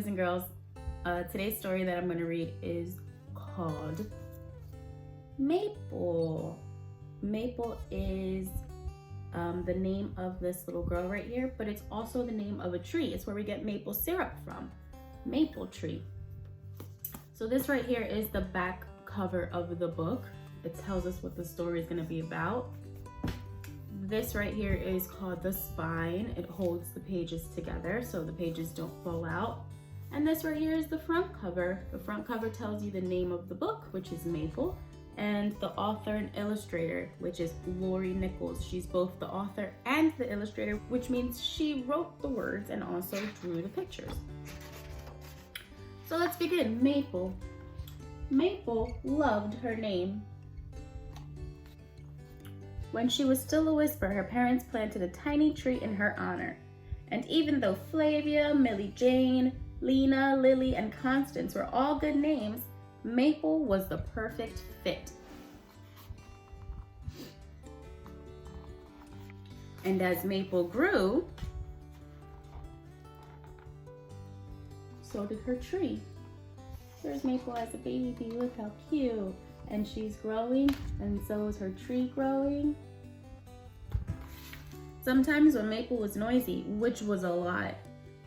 boys and girls. Today's story that I'm going to read is called Maple. Maple is the name of this little girl right here, but it's also the name of a tree. It's where we get maple syrup from, maple tree. So this right here is the back cover of the book. It tells us what the story is going to be about. This right here is called the spine. It holds the pages together so the pages don't fall out. And this right here is the front cover. The front cover tells you the name of the book, which is Maple, and the author and illustrator, which is Lori Nichols. She's both the author and the illustrator, which means she wrote the words and also drew the pictures. So let's begin. Maple. Maple loved her name. When she was still a whisper, her parents planted a tiny tree in her honor. And even though Flavia, Millie Jane, Lena, Lily, and Constance were all good names, Maple was the perfect fit. And as Maple grew, so did her tree. There's Maple as a baby, look how cute. And she's growing, and so is her tree growing. Sometimes when Maple was noisy, which was a lot,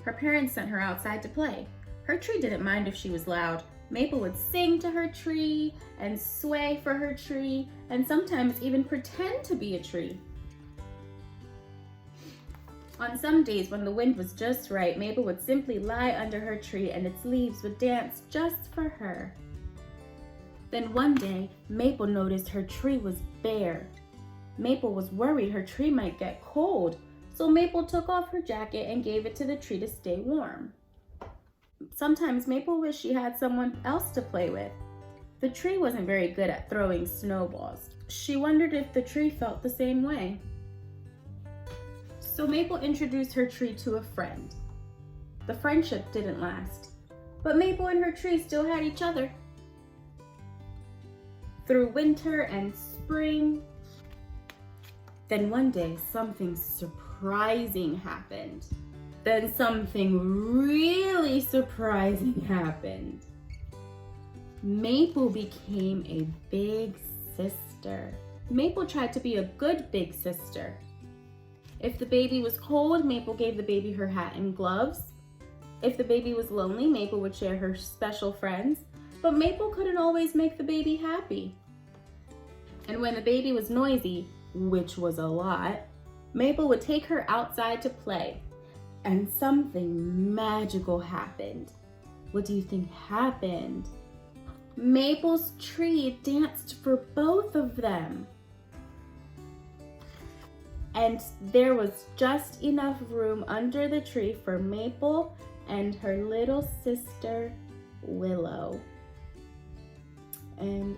her parents sent her outside to play. Her tree didn't mind if she was loud. Maple would sing to her tree and sway for her tree, and sometimes even pretend to be a tree. On some days when the wind was just right, Maple would simply lie under her tree and its leaves would dance just for her. Then one day, Maple noticed her tree was bare. Maple was worried her tree might get cold, so Maple took off her jacket and gave it to the tree to stay warm. Sometimes Maple wished she had someone else to play with. The tree wasn't very good at throwing snowballs. She wondered if the tree felt the same way. So Maple introduced her tree to a friend. The friendship didn't last, but Maple and her tree still had each other. Through winter and spring. Then one day, something surprising happened. Then something really surprising happened. Maple became a big sister. Maple tried to be a good big sister. If the baby was cold, Maple gave the baby her hat and gloves. If the baby was lonely, Maple would share her special friends. But Maple couldn't always make the baby happy. And when the baby was noisy, which was a lot, Maple would take her outside to play. And something magical happened. What do you think happened? Maple's tree danced for both of them. And there was just enough room under the tree for Maple and her little sister, Willow. And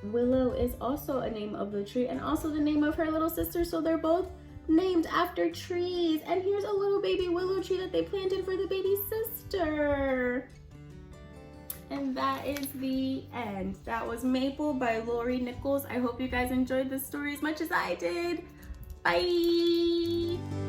Willow is also a name of the tree and also the name of her little sister, so they're both named after trees. And here's a little baby willow tree that they planted for the baby sister. And that is the end. That was Maple by Lori Nichols. I hope you guys enjoyed this story as much as I did. Bye!